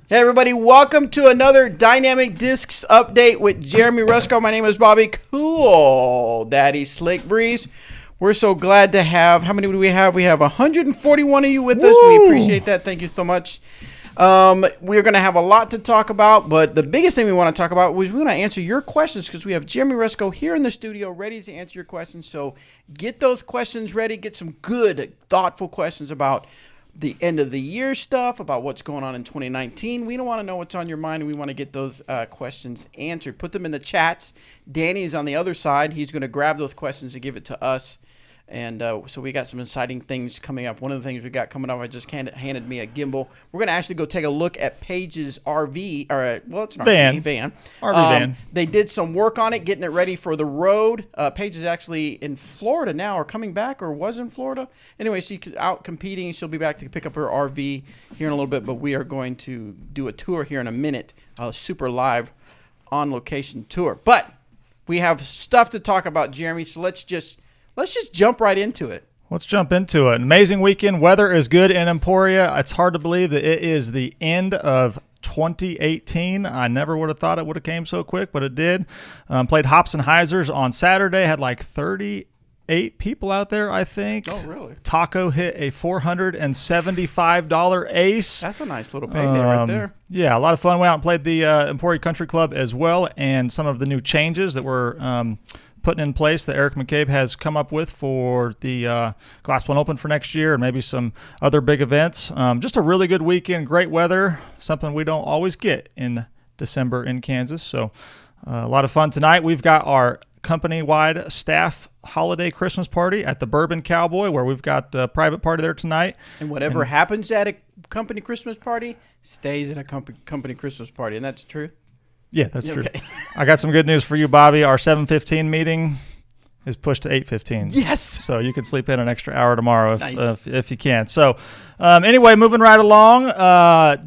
Hey everybody, welcome to another Dynamic Discs update with Jeremy Rusko. My name is Bobby Cool Daddy Slick Breeze. We're so glad to have, how many do we have? We have 141 of you with us. We appreciate that. Thank you so much. We're going to have a lot to talk about, but the biggest thing we want to talk about is we want to answer your questions because we have Jeremy Rusko here in the studio ready to answer your questions. So get those questions ready. Get some good, thoughtful questions about the end of the year stuff, about what's going on in 2019. We don't want to know what's on your mind. We want to get those questions answered. Put them in the chats. Danny is on the other side. He's going to grab those questions and give it to us. And so we got some exciting things coming up. One of the things we got coming up, I just handed me a gimbal. We're going to actually go take a look at Paige's RV. Well, it's an RV van. RV van. They did some work on it, getting it ready for the road. Paige is actually in Florida now, or coming back, or was in Florida. Anyway, she's out competing. She'll be back to pick up her RV here in a little bit. But we are going to do a tour here in a minute, a super live on location tour. But we have stuff to talk about, Jeremy. So let's just jump right into it. Let's jump into it. An amazing weekend. Weather is good in Emporia. It's hard to believe that it is the end of 2018. I never would have thought it would have came so quick, but it did. Played Hops and Heisers on Saturday. Had like 38 people out there, I think. Oh, really? Taco hit a $475 ace. That's a nice little payday right there. Yeah, a lot of fun. Went out and played the Emporia Country Club as well, and some of the new changes that were putting in place that Eric McCabe has come up with for the Glass Point Open for next year and maybe some other big events. Just a really good weekend, great weather, something we don't always get in December in Kansas. So a lot of fun tonight. We've got our company-wide staff holiday Christmas party at the Bourbon Cowboy, where we've got a private party there tonight. And whatever happens at a company Christmas party stays at a company Christmas party, and that's the truth? Yeah, that's true. I got some good news for you, Bobby. Our 7:15 meeting is pushed to 8:15. Yes. So you can sleep in an extra hour tomorrow if you can. So anyway, moving right along,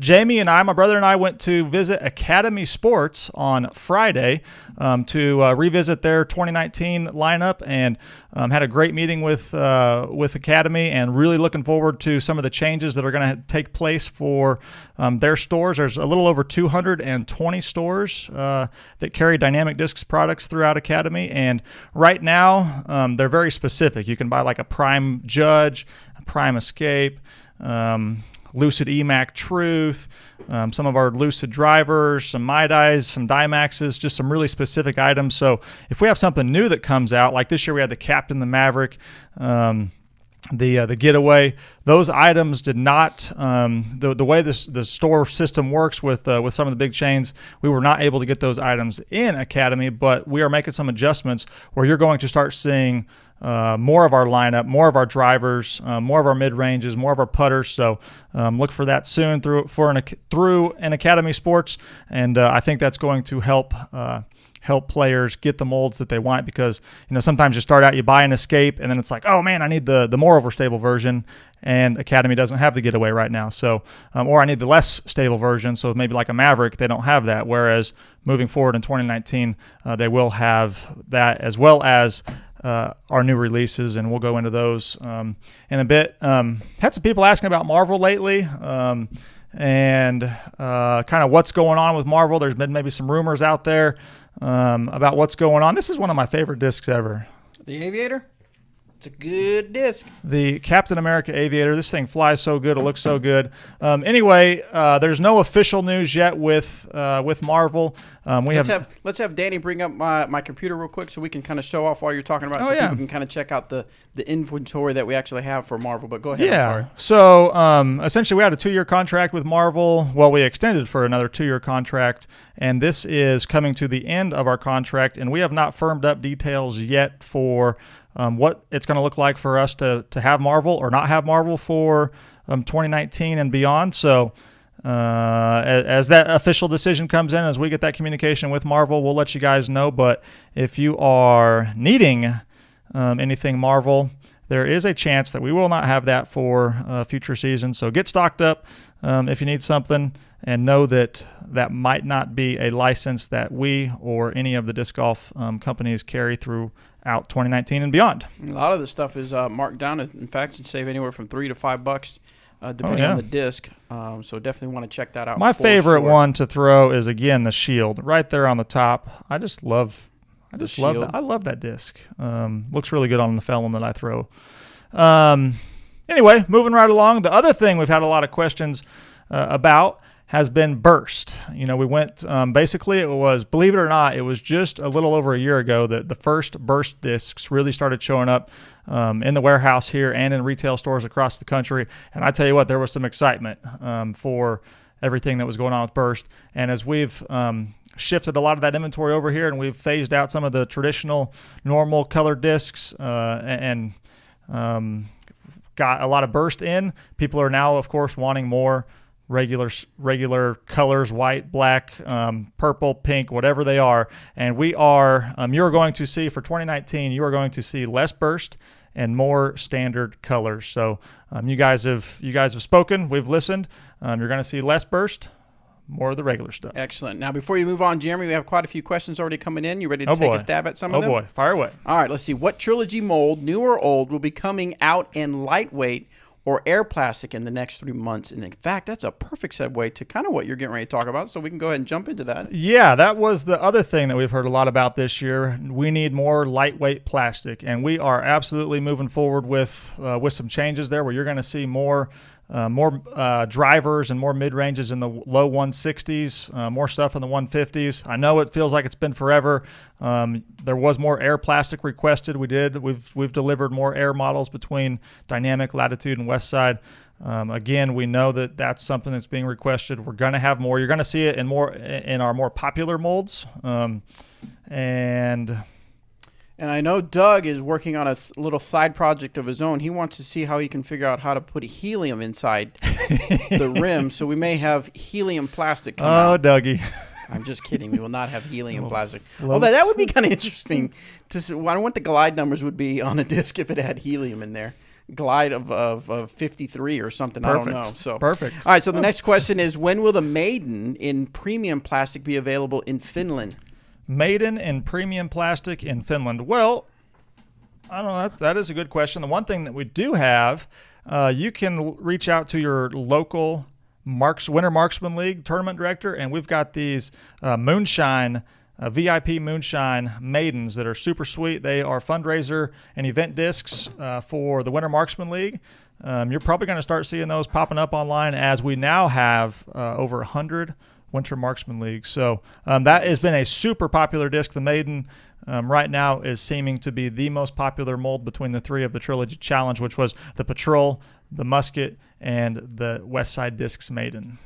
Jamie and I, my brother and I, went to visit Academy Sports on Friday to revisit their 2019 lineup, and had a great meeting with Academy, and really looking forward to some of the changes that are going to take place for their stores. There's a little over 220 stores that carry Dynamic Discs products throughout Academy, and right now they're very specific. You can buy like a Prime Judge, a Prime Escape, Lucid EMAC Truth, some of our Lucid drivers, some Midis, some Dymaxes, just some really specific items. So if we have something new that comes out, like this year we had the Captain, the Maverick, the Getaway, those items did not, the way the store system works with some of the big chains, we were not able to get those items in Academy, but we are making some adjustments where you're going to start seeing more of our lineup, more of our drivers, more of our mid-ranges, more of our putters. So look for that soon through an Academy Sports, and I think that's going to help players get the molds that they want, because sometimes you start out, you buy an Escape, and then it's like, oh man, I need the more overstable version, and Academy doesn't have the Getaway right now. So or I need the less stable version, so maybe like a Maverick, they don't have that. Whereas moving forward in 2019, they will have that, as well as our new releases, and we'll go into those in a bit. Had some people asking about Marvel lately, and kind of what's going on with Marvel. There's been maybe some rumors out there about what's going on. This is one of my favorite discs ever. The Aviator? It's a good disc. The Captain America Aviator. This thing flies so good. It looks so good. Anyway, there's no official news yet with Marvel. Let's have Danny bring up my computer real quick so we can kind of show off while you're talking about it, people can kind of check out the inventory that we actually have for Marvel. But go ahead. Yeah. So essentially, we had a 2-year contract with Marvel. Well, we extended for another 2-year contract, and this is coming to the end of our contract, and we have not firmed up details yet for what it's going to look like for us to have Marvel or not have Marvel for 2019 and beyond. So as that official decision comes in, as we get that communication with Marvel, we'll let you guys know. But if you are needing anything Marvel, there is a chance that we will not have that for future seasons. So get stocked up if you need something, and know that that might not be a license that we or any of the disc golf companies carry throughout 2019 and beyond. A lot of the stuff is marked down. In fact, you save anywhere from $3 to $5 depending on the disc. So definitely want to check that out. My favorite one to throw is, again, the Shield right there on the top. I love that. I love that disc. Looks really good on the Felon that I throw. Anyway, moving right along. The other thing we've had a lot of questions about has been burst. We went, basically it was, believe it or not, it was just a little over a year ago that the first burst discs really started showing up in the warehouse here and in retail stores across the country. And I tell you what, there was some excitement for everything that was going on with burst. And as we've shifted a lot of that inventory over here and we've phased out some of the traditional normal color discs and got a lot of burst in, people are now, of course, wanting more regular colors, white, black, purple, pink, whatever they are. And we are, you're going to see for 2019, you are going to see less burst and more standard colors. So you guys have spoken, we've listened. You're going to see less burst, more of the regular stuff. Excellent. Now, before you move on, Jeremy, we have quite a few questions already coming in. You ready to take a stab at some of them? Oh boy, fire away. All right, let's see. What Trilogy mold, new or old, will be coming out in lightweight or air plastic in the next 3 months? And in fact, that's a perfect segue to kind of what you're getting ready to talk about, so we can go ahead and jump into that. Yeah, that was the other thing that we've heard a lot about this year. We need more lightweight plastic, and we are absolutely moving forward with some changes there where you're going to see more drivers and more mid-ranges in the low 160s, more stuff in the 150s. I know it feels like it's been forever. There was more air plastic requested. We've delivered more air models between Dynamic, Latitude, and Westside. Again, we know that that's something that's being requested. We're going to have more. You're going to see it in our more popular molds. And I know Doug is working on a little side project of his own. He wants to see how he can figure out how to put helium inside the rim, so we may have helium plastic come out. Oh, Dougie. I'm just kidding. We will not have helium plastic. Although that would be kind of interesting. I wonder what the glide numbers would be on a disc if it had helium in there. Glide of 53 or something. Perfect. I don't know. So perfect. All right, so the next question is, when will the Maiden in premium plastic be available in Finland? Maiden in premium plastic in Finland. Well, I don't know. That is a good question. The one thing that we do have, you can reach out to your local Winter Marksman League tournament director, and we've got these moonshine, VIP moonshine maidens that are super sweet. They are fundraiser and event discs for the Winter Marksman League. You're probably going to start seeing those popping up online as we now have over 100 Winter Marksman League. So that has been a super popular disc. The Maiden right now is seeming to be the most popular mold between the three of the Trilogy Challenge, which was the Patrol, the Musket, and the Westside Discs Maiden.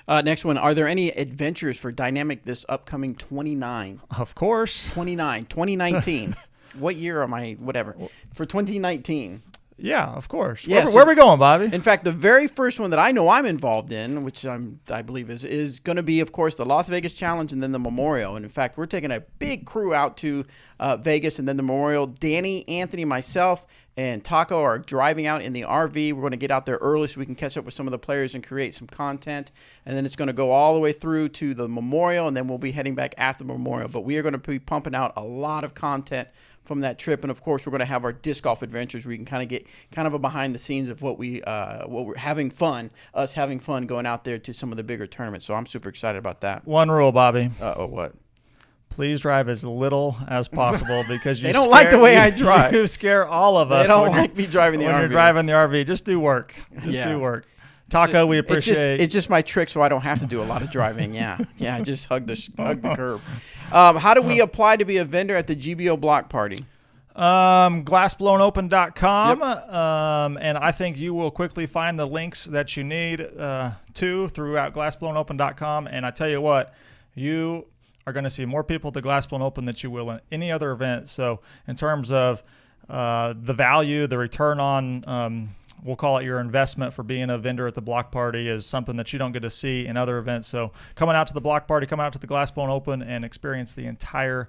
Next one, are there any adventures for Dynamic this upcoming 29? Of course. 2019. What year am I? Whatever. For 2019. Yeah, of course. Yeah, where are we going, Bobby? In fact, the very first one that I know I'm involved in, which I believe is going to be, of course, the Las Vegas Challenge and then the Memorial. And in fact, we're taking a big crew out to Vegas and then the Memorial. Danny, Anthony, myself, and Taco are driving out in the RV. We're going to get out there early so we can catch up with some of the players and create some content. And then it's going to go all the way through to the Memorial, and then we'll be heading back after the Memorial. But we are going to be pumping out a lot of content from that trip, and of course we're going to have our disc golf adventures where we can kind of get kind of a behind the scenes of what we're having fun going out there to some of the bigger tournaments. So I'm super excited about that. One rule, Bobby. What? Please drive as little as possible because they don't like the way I drive. You scare all of us. They don't like me driving the RV. When you're driving the RV, just do work. Do work. Taco, we appreciate. It's just my trick, so I don't have to do a lot of driving. Yeah, just hug the curb. How do we apply to be a vendor at the GBO block party? Glassblownopen.com. Yep. And I think you will quickly find the links that you need throughout glassblownopen.com. And I tell you what, you are going to see more people at the Glassblown Open than you will in any other event. So in terms of the value, the return on we'll call it your investment for being a vendor at the block party is something that you don't get to see in other events. So coming out to the block party, come out to the Glassblown Open and experience the entire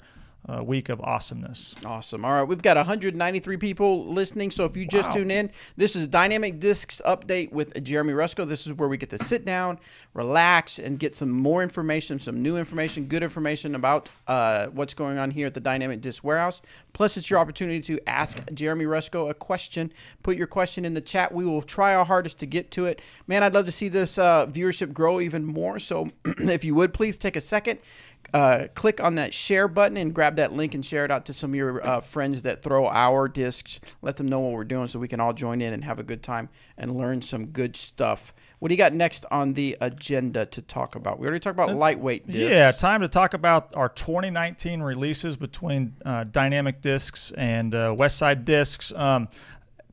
week of awesomeness. Awesome. All right, we've got 193 people listening, so if you just tuned in, this is Dynamic Discs Update with Jeremy Rusko. This is where we get to sit down, relax, and get some more information, some new information, good information about what's going on here at the Dynamic Disc Warehouse. Plus, it's your opportunity to ask Jeremy Rusko a question. Put your question in the chat. We will try our hardest to get to it. Man, I'd love to see this viewership grow even more, so if you would, please take a second. Click on that share button and grab that link and share it out to some of your friends that throw our discs. Let them know what we're doing so we can all join in and have a good time and learn some good stuff. What do you got next on the agenda to talk about? We already talked about lightweight discs. Yeah, time to talk about our 2019 releases between Dynamic Discs and Westside Discs.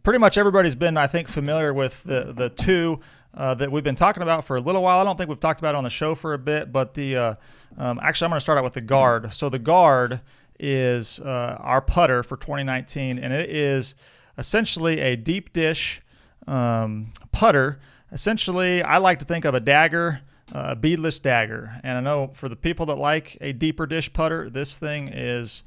Pretty much everybody's been, I think, familiar with the two that we've been talking about for a little while. I don't think we've talked about it on the show for a bit, but the actually I'm going to start out with the Guard. So the Guard is our putter for 2019, and it is essentially a deep dish putter. Essentially, I like to think of a dagger, a beadless dagger. And I know for the people that like a deeper dish putter, this thing is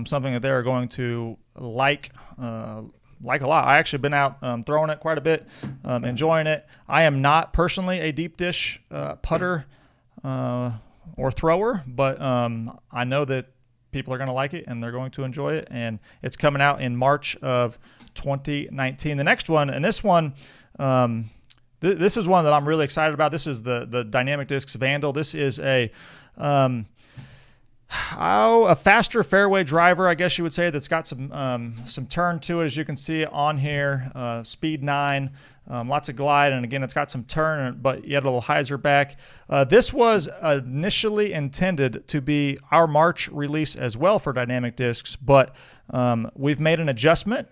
something that they're going to like a lot. I actually been out throwing it quite a bit, enjoying it. I am not personally a deep dish putter or thrower, but I know that people are going to like it and they're going to enjoy it, and it's coming out in March of 2019. The next one, and this one, this is one that I'm really excited about. This is the Dynamic Discs Vandal. This is a faster fairway driver, I guess you would say, that's got some turn to it, as you can see on here. Speed 9, lots of glide, and again, it's got some turn, but yet a little hyzer back. This was initially intended to be our March release as well for Dynamic Discs, but we've made an adjustment.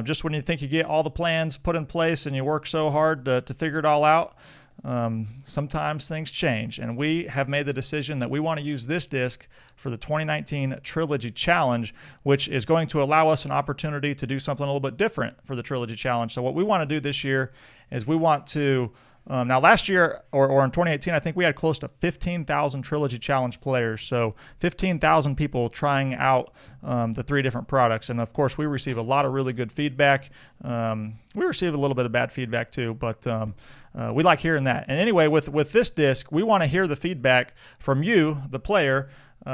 Just when you think you get all the plans put in place and you work so hard to figure it all out, sometimes things change, and we have made the decision that we want to use this disc for the 2019 Trilogy Challenge, which is going to allow us an opportunity to do something a little bit different for the Trilogy Challenge. So what we want to do this year is we want to now last year or in 2018, I think we had close to 15,000 Trilogy Challenge players, so 15,000 people trying out the three different products. And of course, we receive a lot of really good feedback. We receive a little bit of bad feedback too, but we like hearing that. And anyway, with this disc, we want to hear the feedback from you, the player,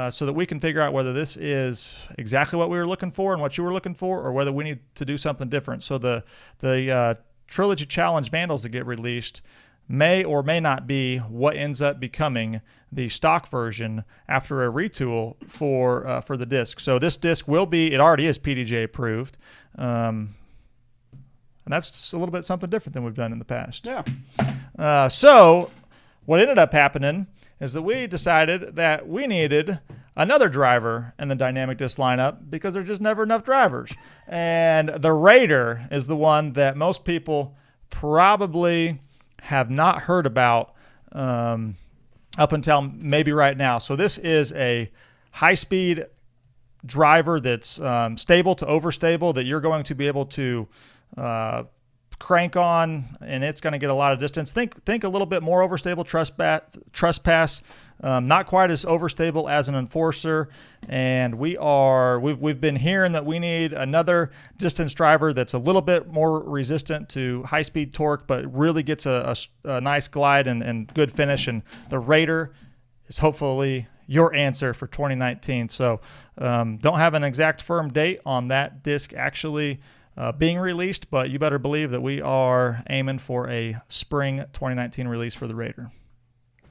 so that we can figure out whether this is exactly what we were looking for and what you were looking for, or whether we need to do something different. So the Trilogy Challenge Vandals that get released may or may not be what ends up becoming the stock version after a retool for the disc. So this disc will be, it already is PDJ approved, and that's a little bit something different than we've done in the past. Yeah. So what ended up happening is that we decided that we needed another driver in the Dynamic Disc lineup because there's just never enough drivers. And the Raider is the one that most people probably have not heard about up until maybe right now. So this is a high-speed driver that's stable to overstable that you're going to be able to crank on, and it's going to get a lot of distance. Think a little bit more overstable truss pass, not quite as overstable as an Enforcer. And we've been hearing that we need another distance driver that's a little bit more resistant to high speed torque, but really gets a nice glide and good finish. And the Raider is hopefully your answer for 2019. So don't have an exact firm date on that disc actually being released, but you better believe that we are aiming for a spring 2019 release for the Raider.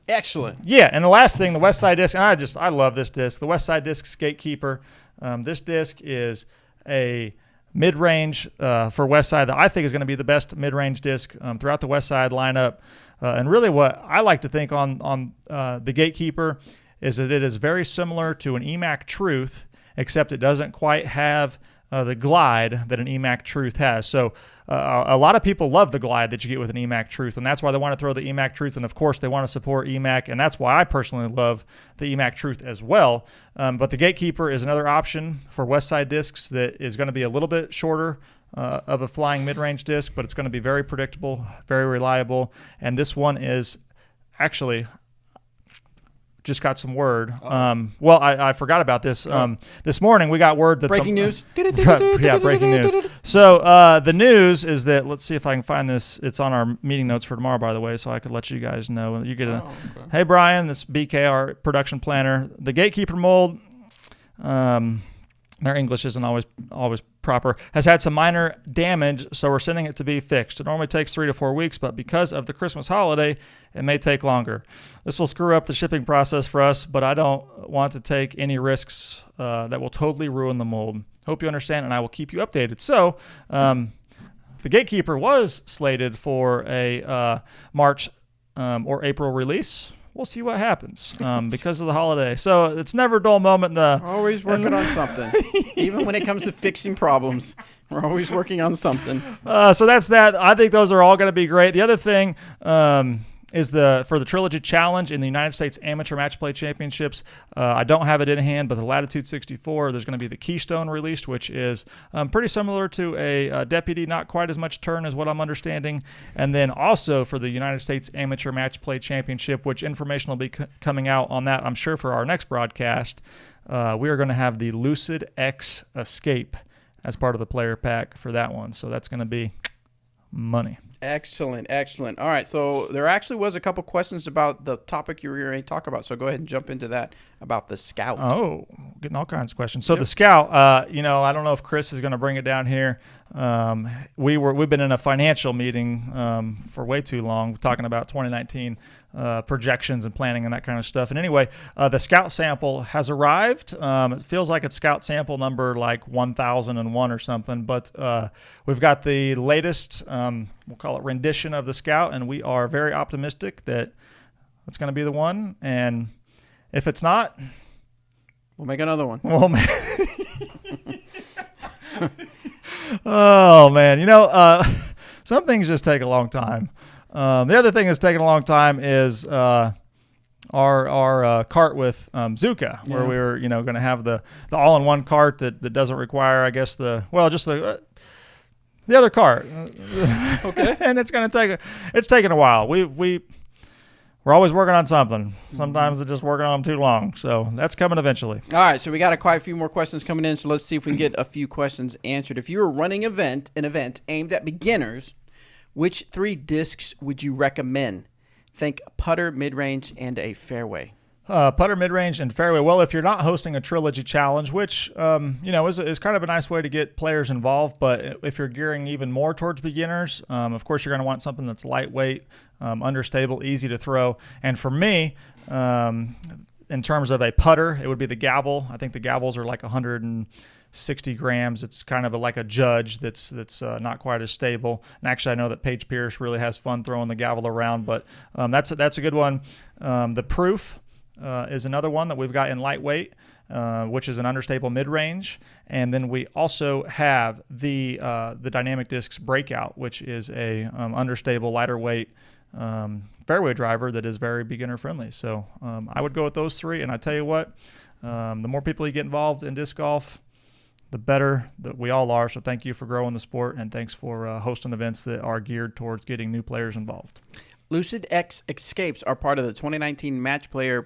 Excellent. Yeah, and the last thing, the Westside disc, and I love this disc, the Westside Discs Gatekeeper. This disc is a mid-range for Westside that I think is going to be the best mid-range disc throughout the Westside lineup. And really what I like to think on the Gatekeeper is that it is very similar to an EMAC Truth, except it doesn't quite have the glide that an EMAC Truth has. So a lot of people love the glide that you get with an EMAC Truth, and that's why they want to throw the EMAC Truth, and of course they want to support EMAC, and that's why I personally love the EMAC Truth as well. But the Gatekeeper is another option for Westside discs that is going to be a little bit shorter of a flying mid-range disc, but it's going to be very predictable, very reliable, and this one is actually just got some word. Well, I forgot about this. This morning we got word that breaking news. Yeah, breaking news. So the news is that, let's see if I can find this. It's on our meeting notes for tomorrow, by the way, so I could let you guys know. You get Hey Brian, this BK, our production planner. The Gatekeeper mold. Their English isn't always proper, has had some minor damage, so we're sending it to be fixed. It normally takes 3 to 4 weeks, but because of the Christmas holiday, it may take longer. This will screw up the shipping process for us, but I don't want to take any risks that will totally ruin the mold. Hope you understand, and I will keep you updated. So the Gatekeeper was slated for a March or April release. We'll see what happens because of the holiday. So it's never a dull moment. Always working on something. Even when it comes to fixing problems, we're always working on something. So that's that. I think those are all going to be great. The other thing is for the Trilogy Challenge in the United States Amateur Match Play Championships. I don't have it in hand, but the Latitude 64, there's going to be the Keystone released, which is pretty similar to a Deputy, not quite as much turn as what I'm understanding. And then also for the United States Amateur Match Play Championship, which information will be coming out on that, I'm sure, for our next broadcast. We are going to have the Lucid X Escape as part of the player pack for that one. So that's going to be money. Excellent. All right, so there actually was a couple questions about the topic you were going to talk about, so go ahead and jump into that about the Scout. Oh, getting all kinds of questions. So the Scout, I don't know if Chris is going to bring it down here. We've been in a financial meeting for way too long, talking about 2019 projections and planning and that kind of stuff. And anyway, the Scout sample has arrived. It feels like it's Scout sample number like 1001 or something, but we've got the latest, we'll call it rendition of the Scout, and we are very optimistic that it's going to be the one. And if it's not, we'll make another one. Oh man, some things just take a long time. The other thing that's taking a long time is our cart with Zuka, where we were going to have the all-in-one cart that doesn't require, I guess, the other cart. Okay. And it's taking a while. We're always working on something. Sometimes they're just working on them too long. So that's coming eventually. All right, so we got quite a few more questions coming in, so let's see if we can get a few questions answered. If you were running an event aimed at beginners, which 3 discs would you recommend? Think putter, mid-range, and a fairway. Putter, mid-range, and fairway. Well, if you're not hosting a Trilogy Challenge, which is kind of a nice way to get players involved, but if you're gearing even more towards beginners, of course you're going to want something that's lightweight, understable, easy to throw. And for me, in terms of a putter, it would be the Gavel. I think the Gavels are like 160 grams. It's kind of like a Judge that's not quite as stable. And actually, I know that Paige Pierce really has fun throwing the Gavel around, but that's a good one. The Proof is another one that we've got in lightweight, which is an understable mid-range. And then we also have the Dynamic Discs Breakout, which is a understable, lighter weight fairway driver that is very beginner friendly. So I would go with those 3. And I tell you what, the more people you get involved in disc golf, the better that we all are. So thank you for growing the sport, and thanks for hosting events that are geared towards getting new players involved. Lucid X Escapes are part of the 2019 Match Player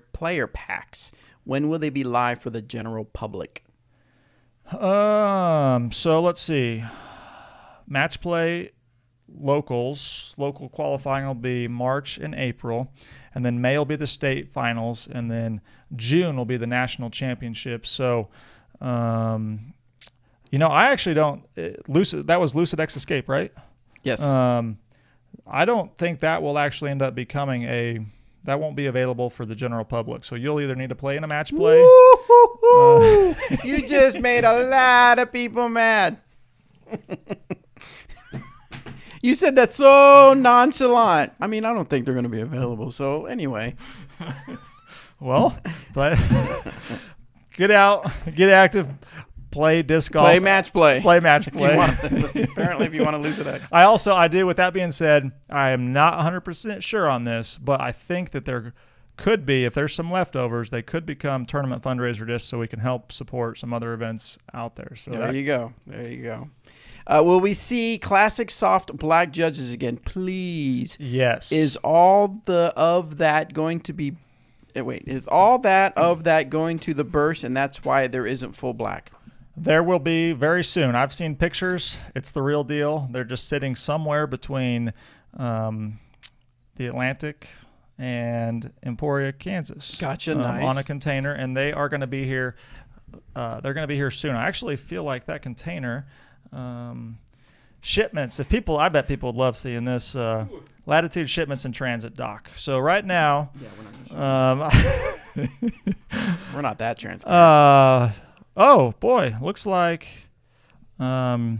Packs. When will they be live for the general public? So let's see. Match Play local qualifying will be March and April, and then May will be the state finals, and then June will be the national championship. So, I actually don't. That was Lucid X Escape, right? Yes. I don't think that will actually end up becoming that won't be available for the general public. So you'll either need to play in a match play. You just made a lot of people mad. You said that so nonchalant. I mean, I don't think they're going to be available. So anyway. Well, but get out, get active. Play disc golf. Play match play. Play match play. Apparently, if you want to lose it X. I do. With that being said, I am not 100% sure on this, but I think that there could be, if there's some leftovers, they could become tournament fundraiser discs, so we can help support some other events out there. So there you go. Will we see classic soft black judges again, please? Yes. Is all of that going to be wait, is all that of that going to the burst, and that's why there isn't full black? There will be very soon. I've seen pictures. It's the real deal. They're just sitting somewhere between the Atlantic and Emporia, Kansas. Gotcha, nice. On a container, and they are going to be here. They're going to be here soon. I actually feel like that container shipments. I bet people would love seeing this. Latitude shipments in transit dock. So right now, we're not that transparent. Oh boy, looks like. Oh,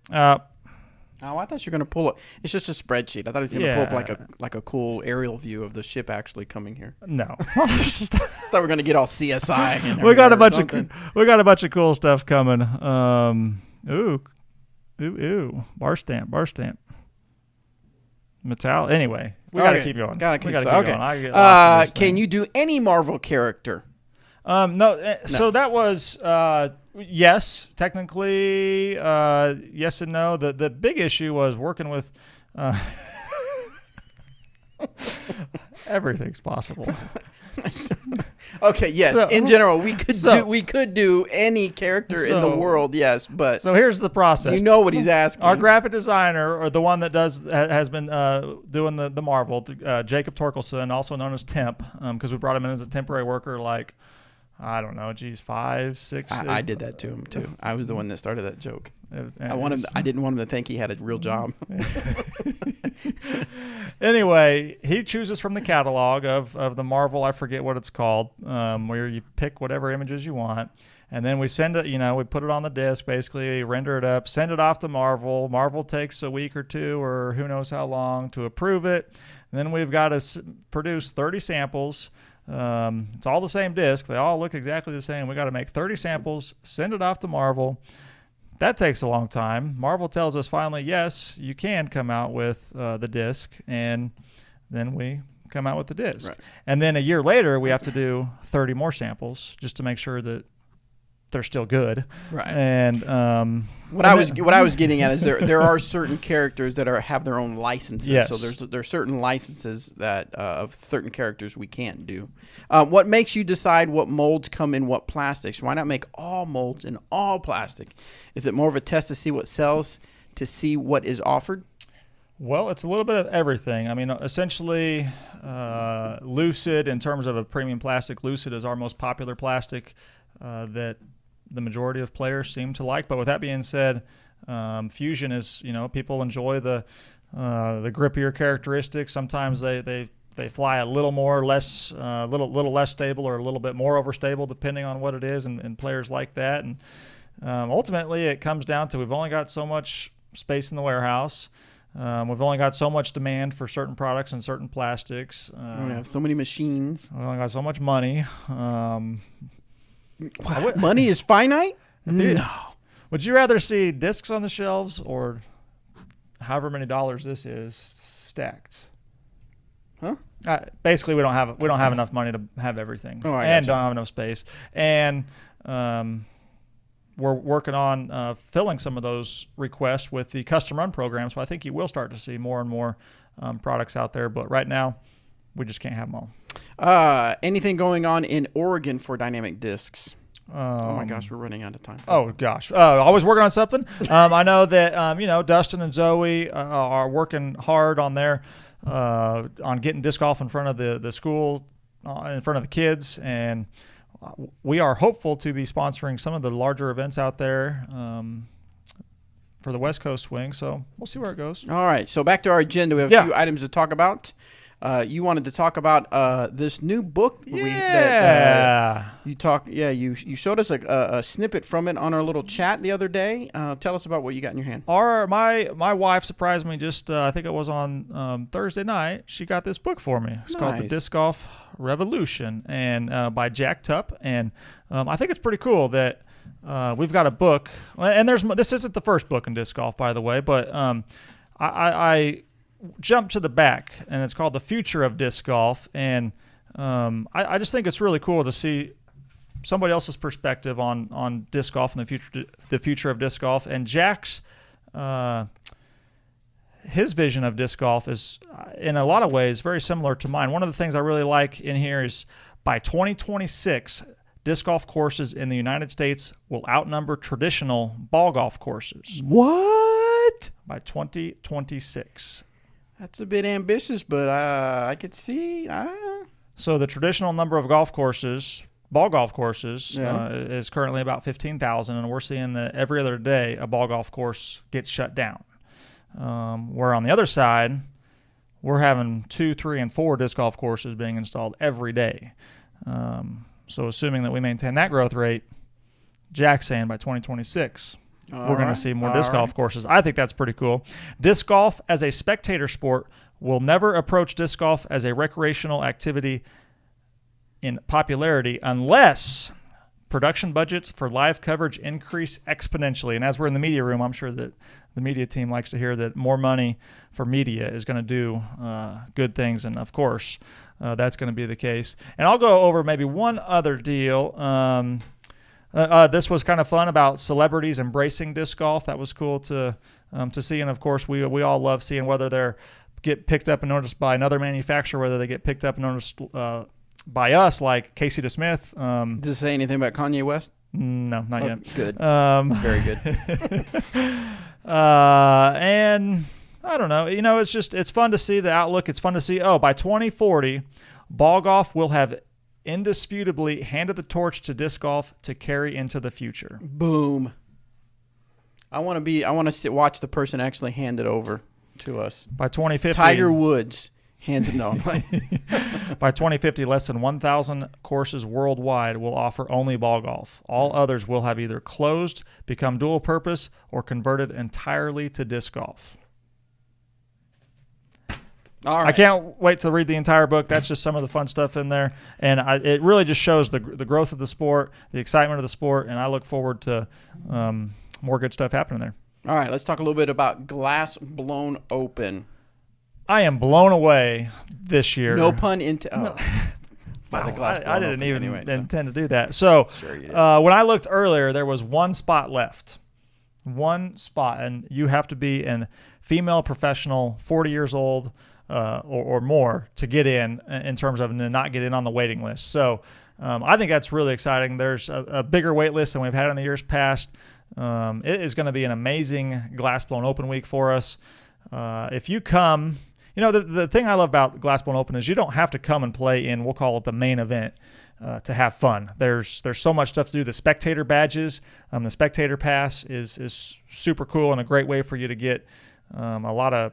I thought you were gonna pull it. It's just a spreadsheet. I thought it was gonna pull up like a cool aerial view of the ship actually coming here. No, I thought we were gonna get all CSI. We got a bunch of cool stuff coming. Ooh, bar stamp. Metal. Anyway, we gotta keep going. Gotta keep going. Okay. Can you do any Marvel character? No. So that was yes, technically, yes and no. The big issue was working with everything's possible. Okay, yes. So, in general, we could do any character in the world, yes. But so here's the process. You know what he's asking. Our graphic designer, or the one that has been doing the Marvel, Jacob Torkelson, also known as Temp, because we brought him in as a temporary worker, like. I don't know. Geez, 5, 6. I did that to him too. I was the one that started that joke. I didn't want him to think he had a real job. Anyway, he chooses from the catalog of the Marvel. I forget what it's called, where you pick whatever images you want, and then we send it. We put it on the disc, basically render it up, send it off to Marvel. Marvel takes a week or two, or who knows how long, to approve it. And then we've got to produce 30 samples. It's all the same disc. They all look exactly the same. We got to make 30 samples, send it off to Marvel. That takes a long time. Marvel tells us finally, yes, you can come out with the disc, and then we come out with the disc. Right. And then a year later, we have to do 30 more samples just to make sure that they're still good. Right. And what I was getting at is there are certain characters that have their own licenses. Yes. So there's certain licenses that of certain characters we can't do. What makes you decide what molds come in what plastics? Why not make all molds in all plastic? Is it more of a test to see what sells, to see what is offered? Well, it's a little bit of everything. I mean, essentially, Lucid, in terms of a premium plastic, Lucid is our most popular plastic that the majority of players seem to like. But with that being said, Fusion is, people enjoy the grippier characteristics. Sometimes they fly a little more, less, little less stable, or a little bit more overstable, depending on what it is, and players like that. And ultimately, it comes down to we've only got so much space in the warehouse. We've only got so much demand for certain products and certain plastics. We have so many machines. We've only got so much money. Money is finite? No. Would you rather see discs on the shelves, or however many dollars this is, stacked? Huh? Basically, we don't have enough money to have everything, and don't have enough space. And we're working on filling some of those requests with the custom run program. So I think you will start to see more and more products out there. But right now, we just can't have them all. Anything going on in Oregon for dynamic discs? Oh my gosh, we're running out of time. Oh gosh, always working on something. I know that Dustin and Zoe are working hard on on getting disc golf in front of the school, in front of the kids, and we are hopeful to be sponsoring some of the larger events out there for the West Coast swing. So we'll see where it goes. All right, so back to our agenda. We have a few items to talk about. You wanted to talk about this new book. You showed us a snippet from it on our little chat the other day. Tell us about what you got in your hand. My wife surprised me just, I think it was on Thursday night. She got this book for me. It's called The Disc Golf Revolution, and by Jack Tupp. And I think it's pretty cool that we've got a book. And this isn't the first book in disc golf, by the way, but I jump to the back, and it's called The Future of Disc Golf, and I just think it's really cool to see somebody else's perspective on disc golf and the future of disc golf. And Jack's his vision of disc golf is in a lot of ways very similar to mine. One of the things I really like in here is By 2026, disc golf courses in the United States will outnumber traditional ball golf courses. What? By 2026. That's a bit ambitious, but I could see. So the traditional number of golf courses, ball golf courses, Yeah. is currently about 15,000, and we're seeing that every other day a ball golf course gets shut down. Where on the other side, we're having 2, 3, and 4 disc golf courses being installed every day. So assuming that we maintain that growth rate, Jack's saying by 2026, we're going to see more disc golf courses. I think that's pretty cool. Disc golf as a spectator sport will never approach disc golf as a recreational activity in popularity unless production budgets for live coverage increase exponentially. And as we're in the media room, I'm sure that the media team likes to hear that more money for media is going to do good things. And, of course, that's going to be the case. And I'll go over maybe one other deal. This was kind of fun about celebrities embracing disc golf. That was cool to see. And, of course, we all love seeing whether they get picked up and noticed by another manufacturer, whether they get picked up and noticed by us, like Casey DeSmith. Does it say anything about Kanye West? No, not yet. Good. Very good. And I don't know. It's fun to see the outlook. It's fun to see, by 2040, ball golf will have indisputably handed the torch to disc golf to carry into the future. Boom. I want to watch the person actually hand it over to us. By 2050, Tiger Woods hands it. No. By 2050, less than 1,000 courses worldwide will offer only ball golf. All others will have either closed, become dual purpose, or converted entirely to disc golf. All right. I can't wait to read the entire book. That's just some of the fun stuff in there. And it really just shows the growth of the sport, the excitement of the sport, and I look forward to more good stuff happening there. All right, let's talk a little bit about Glass Blown Open. I am blown away this year. No pun intended. Wow, the Glass I Blown didn't Open even anyway, intend to do that. So Sure you did. when I looked earlier, there was one spot left. One spot, and you have to be a female professional, 40 years old or more to get in terms of not get in on the waiting list. So I think that's really exciting. There's a bigger wait list than we've had in the years past. It is going to be an amazing Glass Blown Open week for us. If you come, the thing I love about Glass Blown Open is you don't have to come and play in, we'll call it the main event, to have fun. There's so much stuff to do. The spectator badges, the spectator pass is super cool and a great way for you to get a lot of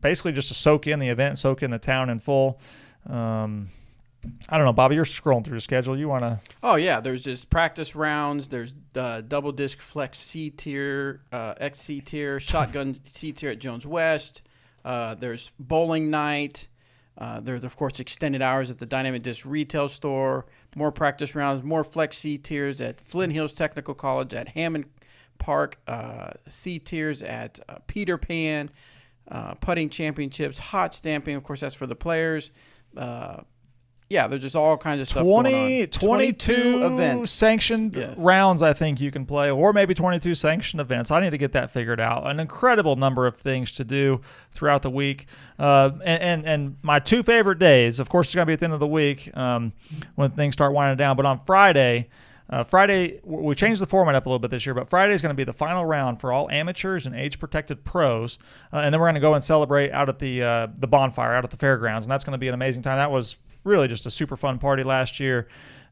basically just to soak in the event, soak in the town in full. I don't know, Bobby, you're scrolling through the schedule. You want to? Oh, yeah. There's just practice rounds. There's double disc flex C tier, X C tier, shotgun C tier at Jones West. There's bowling night. There's, of course, extended hours at the Dynamic Disc retail store. More practice rounds, more flex C tiers at Flint Hills Technical College, at Hammond Park, C tiers at Peter Pan, putting championships, hot stamping. Of course, that's for the players. Yeah, there's just all kinds of stuff going on. 22 events. Sanctioned rounds, I think you can play, or maybe 22 sanctioned events. I need to get that figured out. An incredible number of things to do throughout the week. And my two favorite days, of course, it's going to be at the end of the week when things start winding down. But on Friday, we changed the format up a little bit this year, but Friday is going to be the final round for all amateurs and age-protected pros. And then we're going to go and celebrate out at the bonfire, out at the fairgrounds. And that's going to be an amazing time. That was really just a super fun party last year.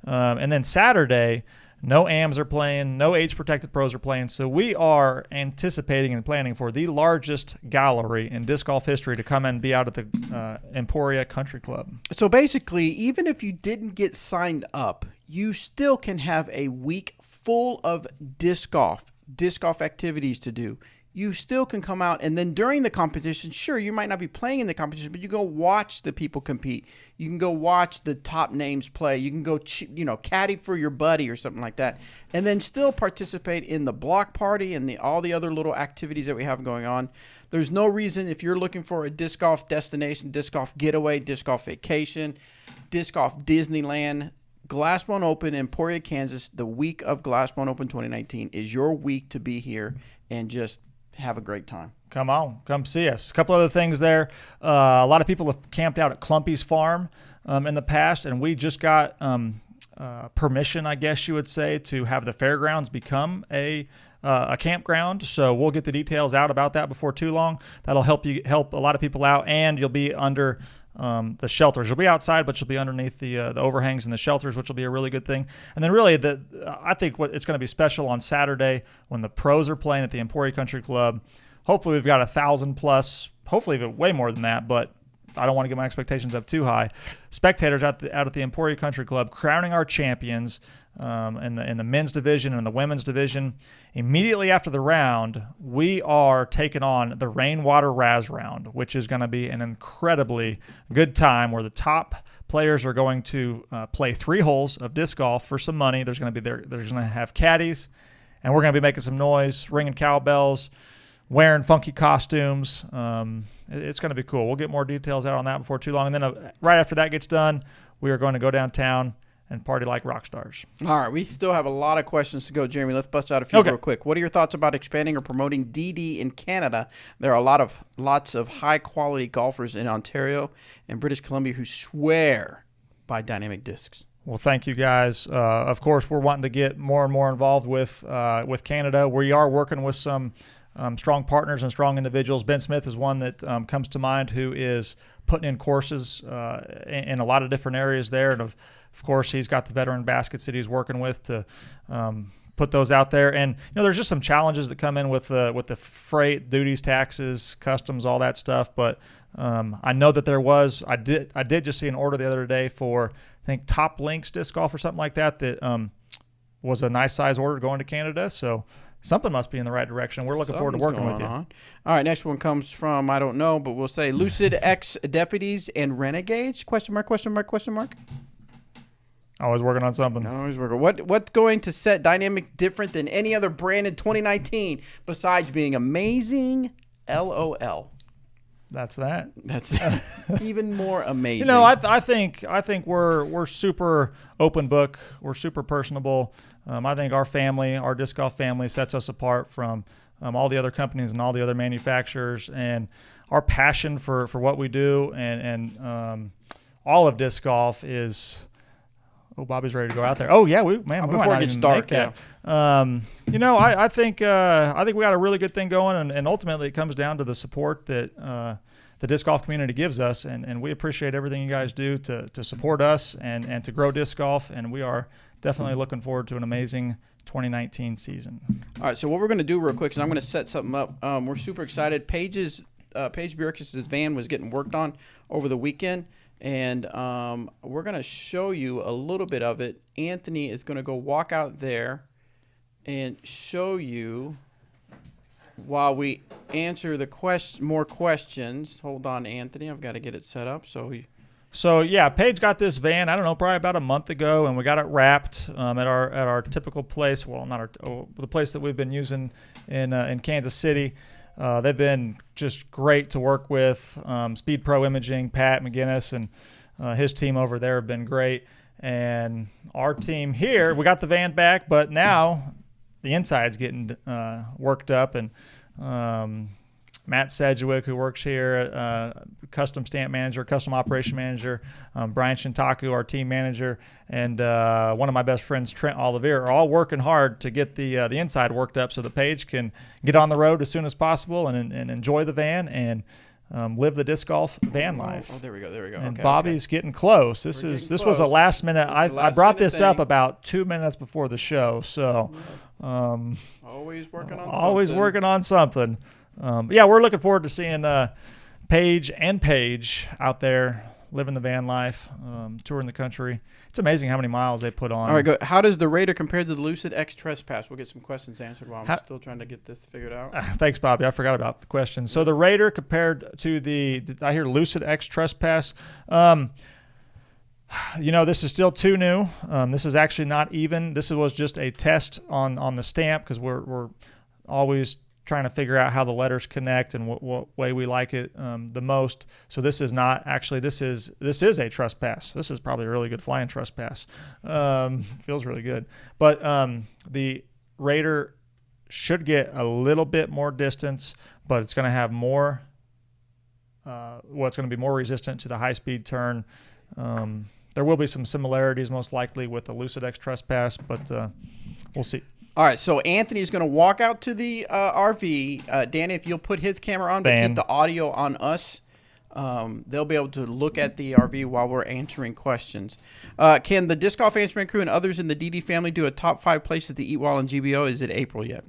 And then Saturday, no AMs are playing, no age-protected pros are playing. So we are anticipating and planning for the largest gallery in disc golf history to come and be out at the Emporia Country Club. So basically, even if you didn't get signed up, you still can have a week full of disc golf activities to do. You still can come out, and then during the competition, sure, you might not be playing in the competition, but you go watch the people compete. You can go watch the top names play. You can go, caddy for your buddy or something like that, and then still participate in the block party and all the other little activities that we have going on. There's no reason, if you're looking for a disc golf destination, disc golf getaway, disc golf vacation, disc golf Disneyland, Glass Blown Open in Emporia, Kansas, the week of Glass Blown Open 2019 is your week to be here and just have a great time. Come on, come see us. A couple other things there. A lot of people have camped out at Clumpy's Farm in the past, and we just got permission, I guess you would say, to have the fairgrounds become a campground. So we'll get the details out about that before too long. That'll help a lot of people out, and you'll be under the shelters. You'll be outside, but you'll be underneath the overhangs and the shelters, which will be a really good thing. And then really, I think what it's going to be special on Saturday when the pros are playing at the Emporia Country Club. Hopefully we've got 1,000 plus, hopefully even way more than that, but I don't want to get my expectations up too high. Spectators out at the Emporia Country Club crowning our champions in the men's division and the women's division. Immediately after the round, we are taking on the Rainwater Razz Round, which is going to be an incredibly good time where the top players are going to play 3 holes of disc golf for some money. There's going to have caddies, and we're going to be making some noise, ringing cowbells, wearing funky costumes. It's going to be cool. We'll get more details out on that before too long. And then right after that gets done, we are going to go downtown and party like rock stars. All right. We still have a lot of questions to go, Jeremy. Let's bust out a few real quick. What are your thoughts about expanding or promoting DD in Canada? There are lots of high-quality golfers in Ontario and British Columbia who swear by dynamic discs. Well, thank you, guys. Of course, we're wanting to get more and more involved with Canada. We are working with some strong partners and strong individuals. Ben Smith is one that comes to mind, who is putting in courses in a lot of different areas there. And of course, he's got the veteran baskets that he's working with to put those out there. And there's just some challenges that come in with the freight, duties, taxes, customs, all that stuff. But I know that I did just see an order the other day for, I think, Top Links disc golf or something like that. That was a nice size order going to Canada. So something must be in the right direction. We're looking forward to working with you. All right, next one comes from, I don't know, but we'll say Lucid X Deputies and Renegades? Question mark, question mark, question mark. Always working on something. Always working. What's going to set Dynamic different than any other brand in 2019 besides being amazing? LOL. That's that. That's even more amazing. I think we're super open book. We're super personable. I think our disc golf family sets us apart from all the other companies and all the other manufacturers, and our passion for what we do and all of disc golf is. Oh, Bobby's ready to go out there. Oh yeah, before it gets dark. Yeah. I think we got a really good thing going, and ultimately it comes down to the support that the disc golf community gives us, and we appreciate everything you guys do to support us and to grow disc golf, and we are definitely looking forward to an amazing 2019 season. All right, so what we're going to do real quick is I'm going to set something up. We're super excited. Paige Bjerkes' van was getting worked on over the weekend. And we're going to show you a little bit of it. Anthony is going to go walk out there and show you while we answer more questions. Hold on, Anthony. I've got to get it set up. So yeah, Paige got this van, I don't know, probably about a month ago, and we got it wrapped at our typical place. Well, not the place that we've been using in Kansas City. They've been just great to work with. Speed Pro Imaging, Pat McGinnis, and his team over there have been great. And our team here, we got the van back, but now the inside's getting worked up. And Matt Sedgwick, who works here, custom stamp manager, custom operation manager, Brian Shintaku, our team manager, and one of my best friends, Trent Olivier, are all working hard to get the inside worked up so that Paige can get on the road as soon as possible and enjoy the van and live the disc golf van life. Oh, there we go. And Bobby's getting close. This was a last minute. I brought this up about 2 minutes before the show, so always working on something. Yeah, we're looking forward to seeing Paige out there living the van life, touring the country. It's amazing how many miles they put on. All right, go. How does the Raider compare to the Lucid X Trespass? We'll get some questions answered while I'm still trying to get this figured out. Thanks, Bobby. I forgot about the question. So the Raider compared to did I hear Lucid X Trespass? This is still too new. This is actually not even. This was just a test on the stamp because we're always trying to figure out how the letters connect and what way we like it the most. So this is not actually, this is a trespass. This is probably a really good flying trespass. Feels really good. But the Raider should get a little bit more distance, but it's going to have more. It's going to be more resistant to the high-speed turn. There will be some similarities, most likely, with the Lucidex Trespass, but we'll see. All right, so Anthony's going to walk out to the RV. Danny, if you'll put his camera on, but keep the audio on us. They'll be able to look at the RV while we're answering questions. Can the Disc Golf Answering Crew and others in the DD family do a top 5 places to eat while in GBO? Is it April yet?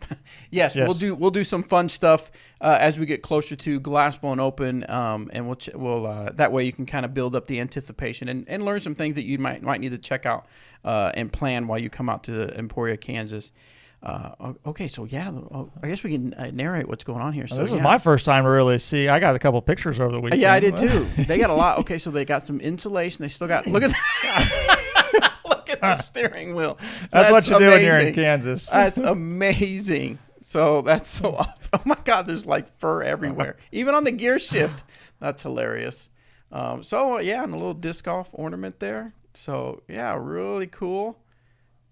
yes, we'll do some fun stuff as we get closer to Glass Blown Open, and we'll that way you can kind of build up the anticipation and learn some things that you might need to check out and plan while you come out to Emporia, Kansas. Okay, so yeah, I guess we can narrate what's going on here. So this is my first time to really see. I got a couple pictures over the weekend. Yeah, I did too. They got a lot. Okay, so they got some insulation. They still got. Look at look at the steering wheel. That's what you do when you're in Kansas. That's amazing. So that's so awesome. Oh my God, there's like fur everywhere, even on the gear shift. That's hilarious. So yeah, and a little disc golf ornament there. So yeah, really cool.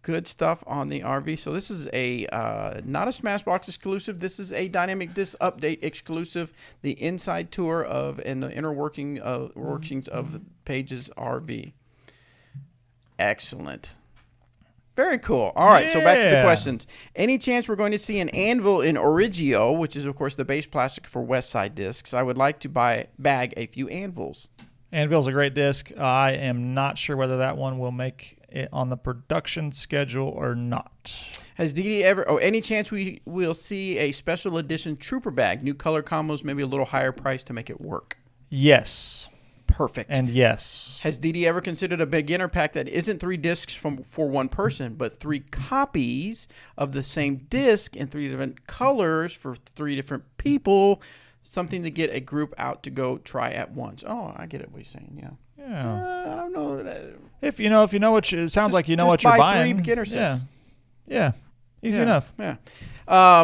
Good stuff on the RV. So this is a not a Smashbox exclusive. This is a Dynamic Disc Update exclusive. The inside tour of and the inner workings of the Page's RV. Excellent. Very cool. All right, so back to the questions. Any chance we're going to see an anvil in Origio, which is, of course, the base plastic for Westside discs? I would like to bag a few anvils. Anvil's a great disc. I am not sure whether that one will make it on the production schedule or not. Has DD ever, any chance we will see a special edition Trooper bag, new color combos, maybe a little higher price to make it work? Yes. Perfect. And yes. Has DD ever considered a beginner pack that isn't 3 discs for one person, but 3 copies of the same disc in 3 different colors for 3 different people? Something to get a group out to go try at once. Oh, I get it. What you're saying, yeah. Yeah. I don't know. If you know what it sounds like you know what you're buying. 3 beginner sets. Yeah. Easy enough. Yeah.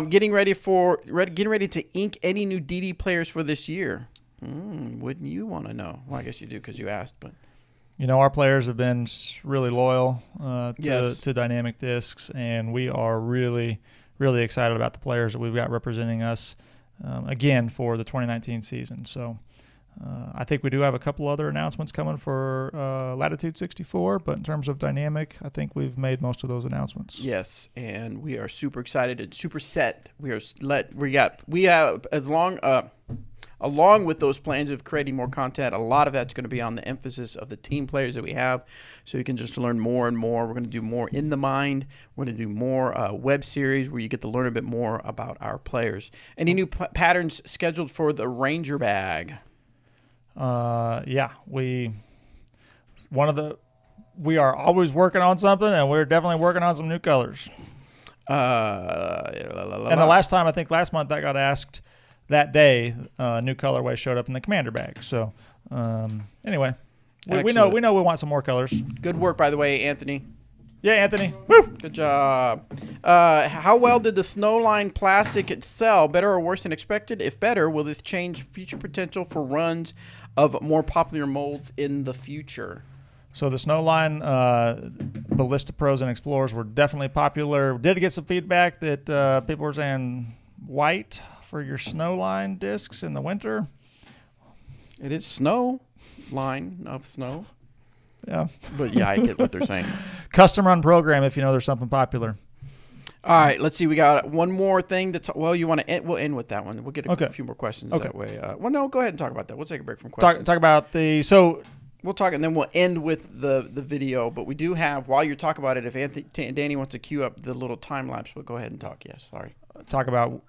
Getting ready to ink any new DD players for this year. Wouldn't you want to know? Well, I guess you do because you asked, but. Our players have been really loyal to Dynamic Discs, and we are really, really excited about the players that we've got representing us. Again, for the 2019 season. So I think we do have a couple other announcements coming for Latitude 64, but in terms of Dynamic, I think we've made most of those announcements. Yes, and we are super excited and super set. We have along with those plans of creating more content, a lot of that's going to be on the emphasis of the team players that we have, so you can just learn more and more. We're going to do more in the mind. We're going to do more web series where you get to learn a bit more about our players. Any new patterns scheduled for the Ranger bag? We are always working on something, and we're definitely working on some new colors. And the last month I got asked. That day, new colorway showed up in the Commander bag. So, anyway, we know we want some more colors. Good work, by the way, Anthony. Yeah, Anthony. Woo! Good job. How well did the Snowline Plastic sell? Better or worse than expected? If better, will this change future potential for runs of more popular molds in the future? So the Snowline Ballista Pros and Explorers were definitely popular. Did get some feedback that people were saying white for your Snowline discs in the winter. It is snow line of snow. Yeah. But yeah, I get what they're saying. Custom run program if you know there's something popular. All right, let's see. We got one more thing to talk. Well, you want to end? We'll end with that one. We'll get a few more questions that way. No, go ahead and talk about that. We'll take a break from questions. Talk about we'll talk, and then we'll end with the video. But we do have, while you're talking about it, if Danny wants to cue up the little time lapse, we'll go ahead and talk. Yes, sorry. Talk about.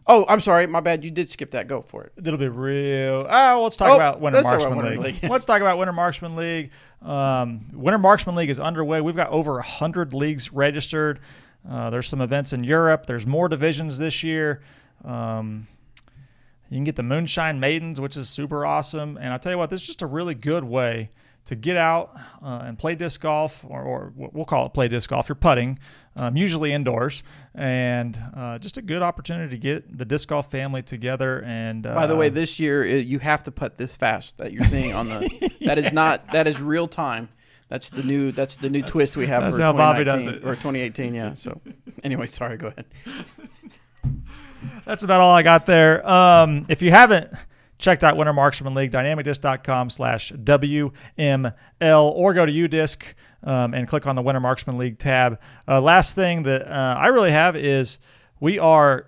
Oh, I'm sorry. My bad. You did skip that. Go for it. It'll be real. Let's talk about Winter Marksman League. Let's talk about Winter Marksman League. Winter Marksman League is underway. We've got over 100 leagues registered. There's some events in Europe. There's more divisions this year. You can get the Moonshine Maidens, which is super awesome. And I'll tell you what, this is just a really good way to get out and play disc golf, or we'll call it play disc golf. You're putting, usually indoors, and just a good opportunity to get the disc golf family together. And by the way, this year you have to putt this fast that you're seeing on the. that is real time. That's the new twist we have for 2019 or 2018. Yeah. So anyway, sorry. Go ahead. That's about all I got there. If you haven't checked out Winter Marksman League, dynamicdisc.com/WML, or go to UDisc and click on the Winter Marksman League tab. Last thing that I really have is we are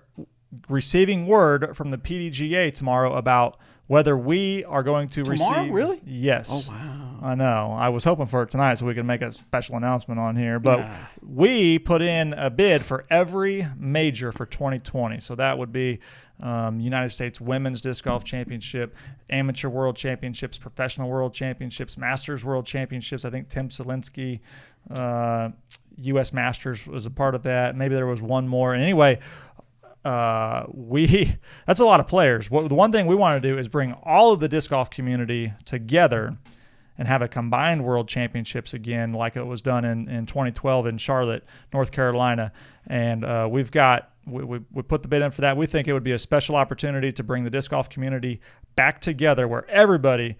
receiving word from the PDGA tomorrow about whether we are going to tomorrow, really? Yes. Oh, wow. I know. I was hoping for it tonight so we could make a special announcement on here. But we put in a bid for every major for 2020. So that would be United States Women's Disc Golf Championship, Amateur World Championships, Professional World Championships, Masters World Championships. I think Tim Selinsky, U.S. Masters was a part of that. Maybe there was one more. And anyway, that's a lot of players. The one thing we want to do is bring all of the disc golf community together and have a combined World Championships again, like it was done in 2012 in Charlotte, North Carolina. And we put the bid in for that. We think it would be a special opportunity to bring the disc golf community back together, where everybody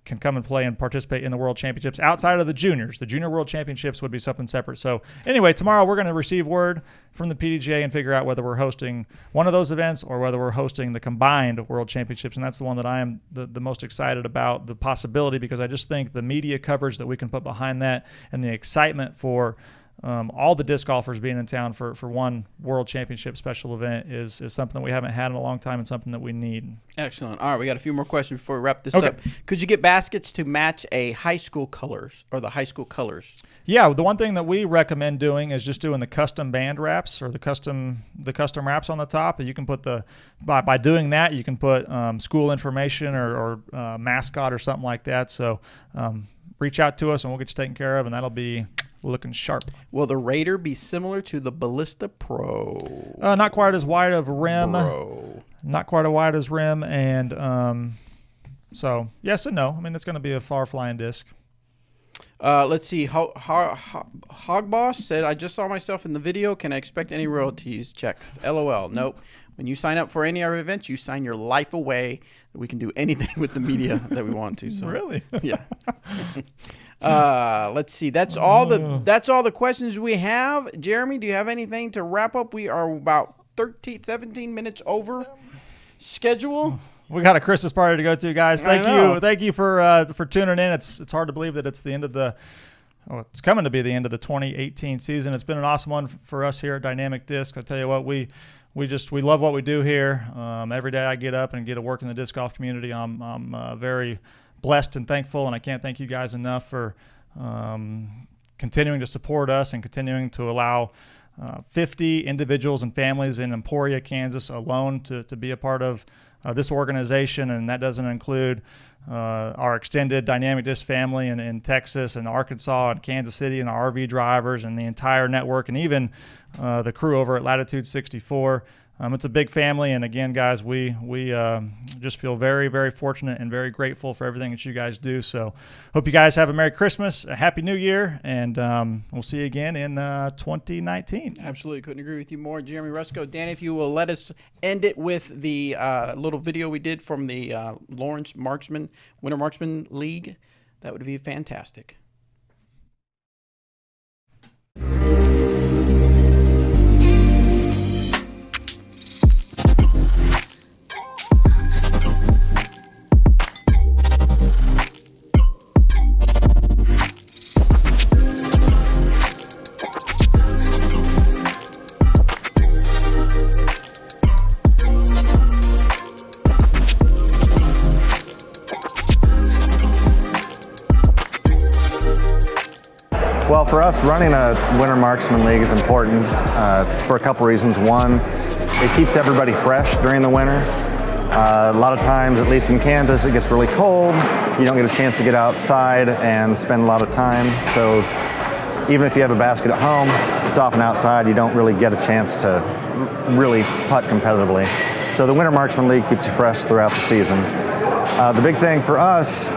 can come and play and participate in the World Championships outside of the juniors. The Junior World Championships would be something separate. So anyway, tomorrow we're going to receive word from the PDGA and figure out whether we're hosting one of those events or whether we're hosting the combined World Championships. And that's the one that I am the most excited about, the possibility, because I just think the media coverage that we can put behind that and the excitement for all the disc golfers being in town for one World Championship special event is something that we haven't had in a long time and something that we need. Excellent. All right, we got a few more questions before we wrap this up. Could you get baskets to match a high school colors or the high school colors? Yeah, the one thing that we recommend doing is just doing the custom band wraps or the custom wraps on the top. And you can put by doing that, you can put school information or mascot or something like that. So reach out to us and we'll get you taken care of, and that'll be looking sharp. Will the Raider be similar to the Ballista Pro? Not quite as wide of rim. Not quite as wide as rim. And so, yes and no. I mean, it's going to be a far-flying disc. Let's see. Hogboss said, I just saw myself in the video. Can I expect any royalties checks? LOL. Nope. When you sign up for any of our events, you sign your life away. We can do anything with the media that we want to. So. Really? Yeah. Let's see. That's all the questions we have. Jeremy, do you have anything to wrap up? We are about 17 minutes over schedule. We got a Christmas party to go to, guys. Thank you for tuning in. It's hard to believe that it's the end of it's coming to be the end of the 2018 season. It's been an awesome one for us here at Dynamic Disc. I tell you what, we love what we do here. Every day I get up and get to work in the disc golf community. I'm very blessed and thankful, and I can't thank you guys enough for continuing to support us and continuing to allow 50 individuals and families in Emporia, Kansas alone to be a part of this organization, and that doesn't include our extended Dynamic Disc family in Texas and Arkansas and Kansas City and our RV drivers and the entire network, and even the crew over at Latitude 64. It's a big family, and again, guys, we just feel very, very fortunate and very grateful for everything that you guys do. So hope you guys have a Merry Christmas, a Happy New Year, and we'll see you again in 2019. Absolutely. Couldn't agree with you more. Jeremy Rusco. Danny, if you will let us end it with the little video we did from the Lawrence Winter Marksman League, that would be fantastic. Well, for us, running a Winter Marksman League is important for a couple reasons. One, it keeps everybody fresh during the winter. A lot of times, at least in Kansas, it gets really cold. You don't get a chance to get outside and spend a lot of time. So even if you have a basket at home, it's often outside. You don't really get a chance to really putt competitively. So the Winter Marksman League keeps you fresh throughout the season. The big thing for us,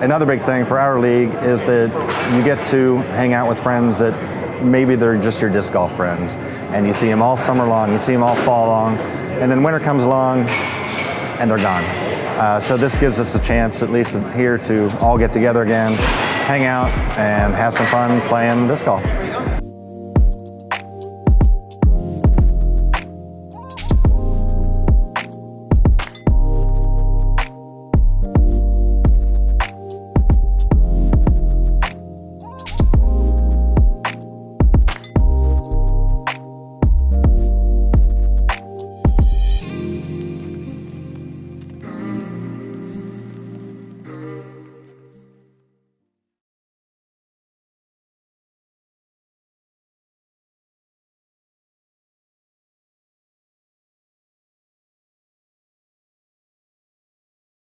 another big thing for our league is that you get to hang out with friends that maybe they're just your disc golf friends, and you see them all summer long, you see them all fall long, and then winter comes along and they're gone. So this gives us a chance, at least here, to all get together again, hang out, and have some fun playing disc golf.